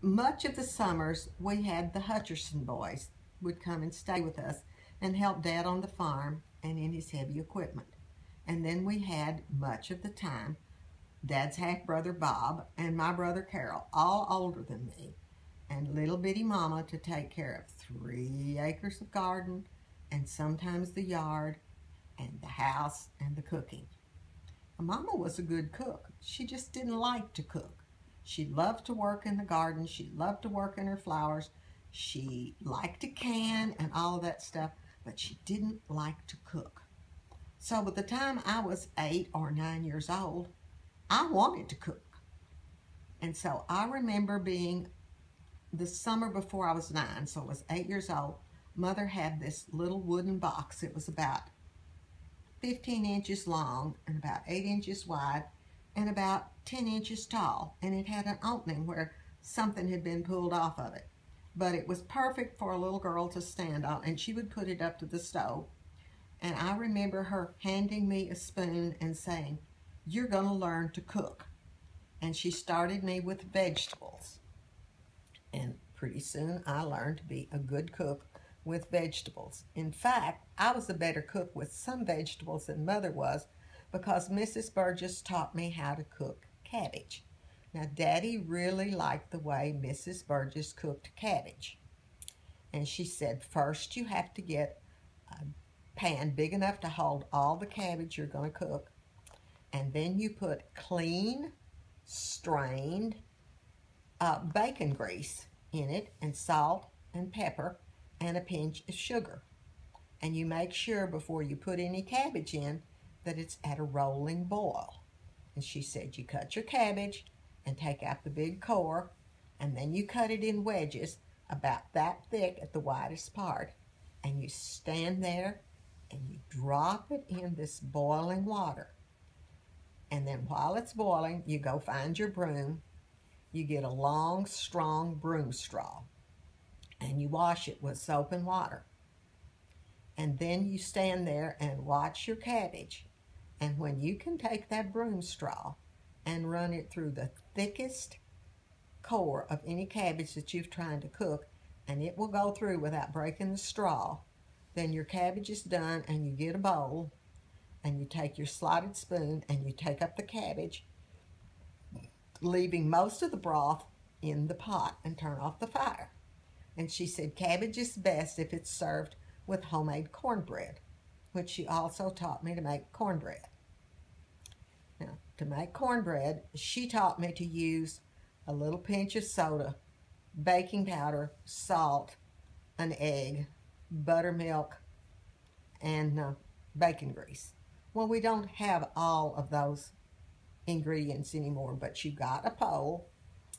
Much of the summers, we had the Hutcherson boys would come and stay with us and help Dad on the farm and in his heavy equipment. And then we had, much of the time, Dad's half-brother Bob and my brother Carol, all older than me, and little bitty Mama to take care of 3 acres of garden and sometimes the yard and the house and the cooking. Mama was a good cook. She just didn't like to cook. She loved to work in the garden. She loved to work in her flowers. She liked to can and all of that stuff, but she didn't like to cook. So by the time I was 8 or 9 years old, I wanted to cook. And so I remember being the summer before I was 9, so I was 8 years old. Mother had this little wooden box. It was about 15 inches long and about 8 inches wide and about 10 inches tall. And it had an opening where something had been pulled off of it. But it was perfect for a little girl to stand on, and she would put it up to the stove. And I remember her handing me a spoon and saying, "You're going to learn to cook." And she started me with vegetables. And pretty soon I learned to be a good cook with vegetables. In fact, I was a better cook with some vegetables than Mother was because Mrs. Burgess taught me how to cook cabbage. Now, Daddy really liked the way Mrs. Burgess cooked cabbage. And she said, first you have to get a pan big enough to hold all the cabbage you're going to cook. And then you put clean, strained bacon grease in it, and salt and pepper and a pinch of sugar. And you make sure before you put any cabbage in that it's at a rolling boil. And she said you cut your cabbage and take out the big core, and then you cut it in wedges about that thick at the widest part, and you stand there and you drop it in this boiling water. And then while it's boiling, you go find your broom. You get a long, strong broom straw, and you wash it with soap and water. And then you stand there and watch your cabbage. And when you can take that broom straw and run it through the thickest core of any cabbage that you've tried to cook, and it will go through without breaking the straw, then your cabbage is done, and you get a bowl, and you take your slotted spoon and you take up the cabbage, leaving most of the broth in the pot, and turn off the fire. And she said cabbage is best if it's served with homemade cornbread, which she also taught me to make cornbread. Now, to make cornbread, she taught me to use a little pinch of soda, baking powder, salt, an egg, buttermilk, and bacon grease. Well, we don't have all of those ingredients anymore, but you got a pole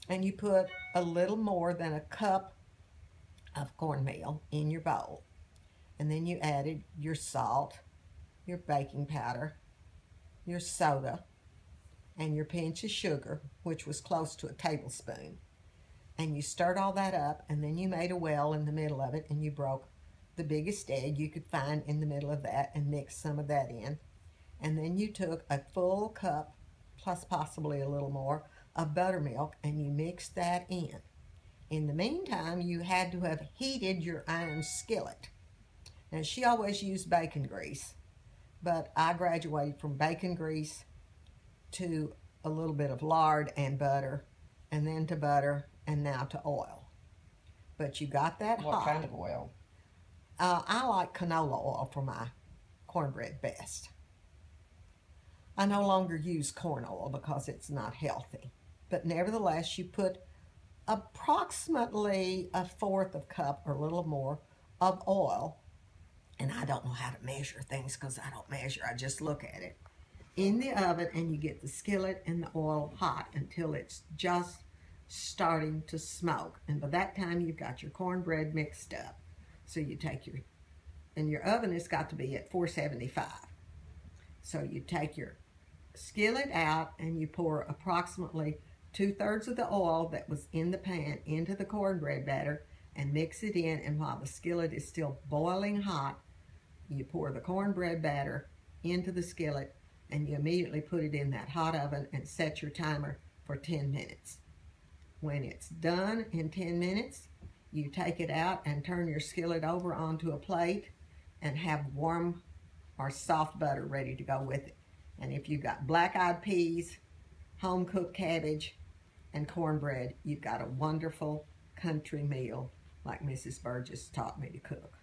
and you put a little more than a cup of cornmeal in your bowl. And then you added your salt, your baking powder, your soda, and your pinch of sugar, which was close to a tablespoon. And you stirred all that up, and then you made a well in the middle of it, and you broke the biggest egg you could find in the middle of that and mixed some of that in. And then you took a full cup, plus possibly a little more, of buttermilk, and you mixed that in. In the meantime, you had to have heated your iron skillet. Now, she always used bacon grease, but I graduated from bacon grease to a little bit of lard and butter, and then to butter, and now to oil. But you got that hot. What kind of oil? I like canola oil for my cornbread best. I no longer use corn oil because it's not healthy. But nevertheless, you put approximately a fourth of a cup or a little more of oil, and I don't know how to measure things because I don't measure, I just look at it, in the oven, and you get the skillet and the oil hot until it's just starting to smoke. And by that time, you've got your cornbread mixed up. So you take and your oven has got to be at 475. So you take your skillet out and you pour approximately 2/3 of the oil that was in the pan into the cornbread batter and mix it in. And while the skillet is still boiling hot, you pour the cornbread batter into the skillet, and you immediately put it in that hot oven and set your timer for 10 minutes. When it's done in 10 minutes, you take it out and turn your skillet over onto a plate and have warm or soft butter ready to go with it. And if you've got black-eyed peas, home-cooked cabbage, and cornbread, you've got a wonderful country meal like Mrs. Burgess taught me to cook.